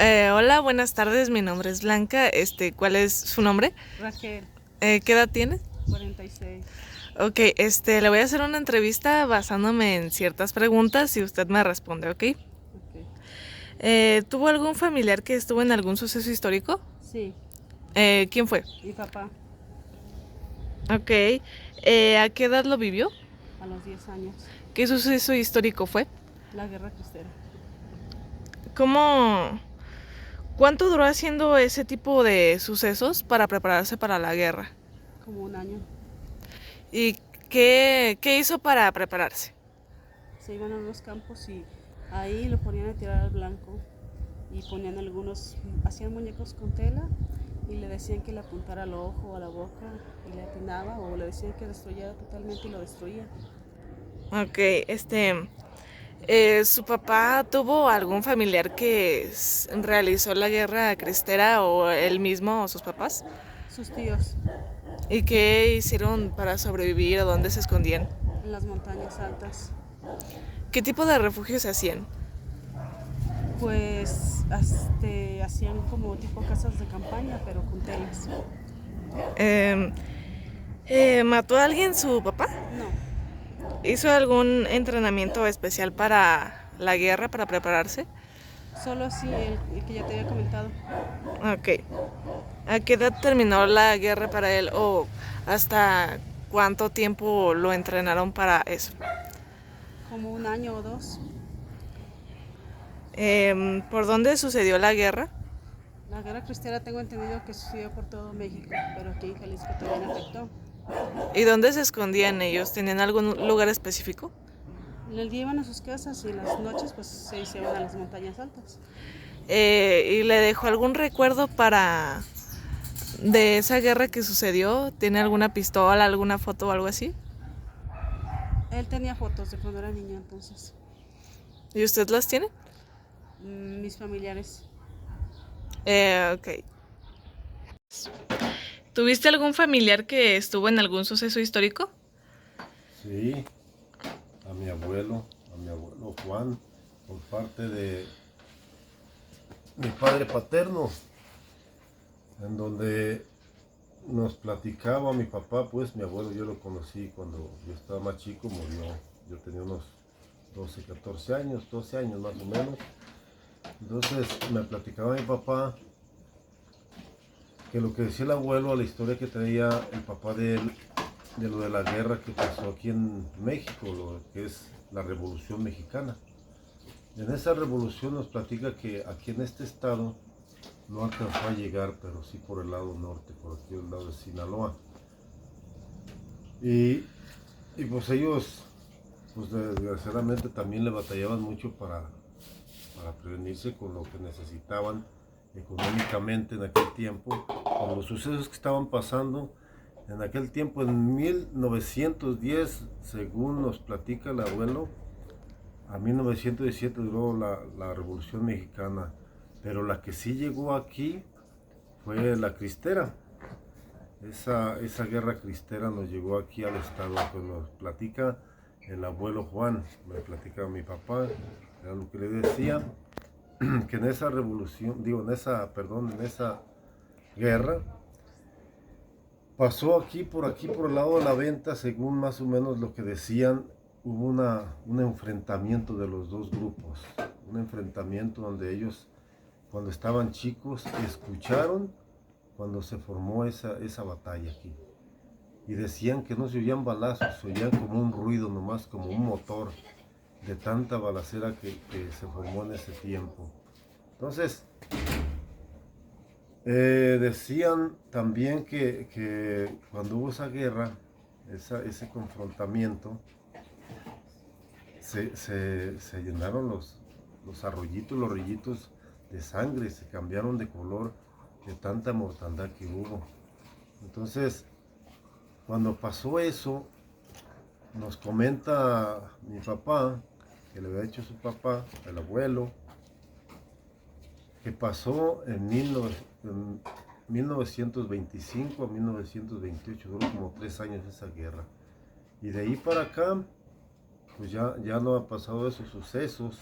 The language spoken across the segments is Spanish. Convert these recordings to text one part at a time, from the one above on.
Hola, buenas tardes, mi nombre es Blanca. ¿Cuál es su nombre? Raquel, ¿Qué edad tiene? 46. Ok, le voy a hacer una entrevista basándome en ciertas preguntas y usted me responde, ¿ok? Ok. ¿Tuvo algún familiar que estuvo en algún suceso histórico? Sí, ¿Quién fue? mi papá Ok, ¿a qué edad lo vivió? a los 10 años. ¿Qué suceso histórico fue? La guerra cristera. ¿Cómo... ¿Cuánto duró haciendo ese tipo de sucesos para prepararse para la guerra? Como un año. ¿Y qué hizo para prepararse? Se iban a unos campos y ahí lo ponían a tirar al blanco. Y ponían algunos, hacían muñecos con tela y le decían que le apuntara al ojo o a la boca y le atinaba, o le decían que destruyera totalmente y lo destruía. Ok, ¿su papá tuvo algún familiar que realizó la guerra cristera o él mismo o sus papás? Sus tíos ¿Y qué hicieron para sobrevivir o dónde se escondían? en las montañas altas, ¿Qué tipo de refugios se hacían? pues hacían como tipo casas de campaña, pero con telas. Em, ¿Mató a alguien su papá? No, ¿Hizo algún entrenamiento especial para la guerra, para prepararse? solo así el que ya te había comentado. Ok. ¿A qué edad terminó la guerra para él o hasta cuánto tiempo lo entrenaron para eso? Como un año o dos. ¿Por dónde sucedió la guerra? La guerra cristera tengo entendido que sucedió por todo México, pero aquí en Jalisco también afectó. ¿Y dónde se escondían ellos? ¿Tenían algún lugar específico? En el día iban a sus casas y en las noches pues se iban a las montañas altas. ¿Y le dejó algún recuerdo para de esa guerra que sucedió? ¿Tiene alguna pistola, alguna foto o algo así? Él tenía fotos de cuando era niño entonces. ¿Y usted las tiene? Mis familiares. Ok. ¿Tuviste algún familiar que estuvo en algún suceso histórico? Sí, a mi abuelo Juan, por parte de mi padre paterno, en donde nos platicaba mi papá, pues mi abuelo yo lo conocí cuando yo estaba más chico, murió, yo tenía unos 12, 14 años, 12 años más o menos. Entonces me platicaba mi papá que lo que decía el abuelo, a la historia que traía el papá de él, de lo de la guerra que pasó aquí en México, lo que es la Revolución Mexicana. En esa revolución nos platica que aquí en este estado no alcanzó a llegar, pero sí por el lado norte, por aquí el lado de Sinaloa. Y, y pues ellos, pues desgraciadamente también le batallaban mucho para prevenirse con lo que necesitaban económicamente en aquel tiempo, con los sucesos que estaban pasando. En aquel tiempo, en 1910, según nos platica el abuelo, a 1917 duró la Revolución Mexicana, pero la que sí llegó aquí fue la cristera. Esa guerra cristera nos llegó aquí al estado, pues nos platica el abuelo Juan, me platica mi papá, era lo que le decía, que en esa revolución, digo, en esa guerra, pasó aquí por el lado de la venta, según más o menos lo que decían, hubo un enfrentamiento de los dos grupos, un enfrentamiento donde ellos, cuando estaban chicos, escucharon cuando se formó esa batalla aquí. Y decían que no se oían balazos, se oían como un ruido nomás, como un motor de tanta balacera que se formó en ese tiempo. Entonces, decían también que cuando hubo esa guerra, ese confrontamiento, se llenaron los arroyitos, los rillitos de sangre, se cambiaron de color de tanta mortandad que hubo. Entonces, cuando pasó eso, nos comenta mi papá, que le había hecho su papá, el abuelo, que pasó en 1925 a 1928, duró como 3 años esa guerra. Y de ahí para acá, pues ya no ha pasado esos sucesos,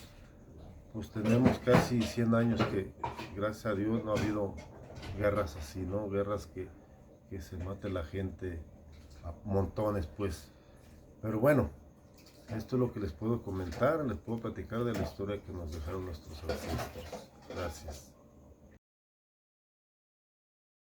pues tenemos casi 100 años gracias a Dios no ha habido guerras así, ¿no? Guerras que se mate la gente a montones, pues. Pero bueno, esto es lo que les puedo comentar, les puedo platicar de la historia que nos dejaron nuestros ancestros. Gracias.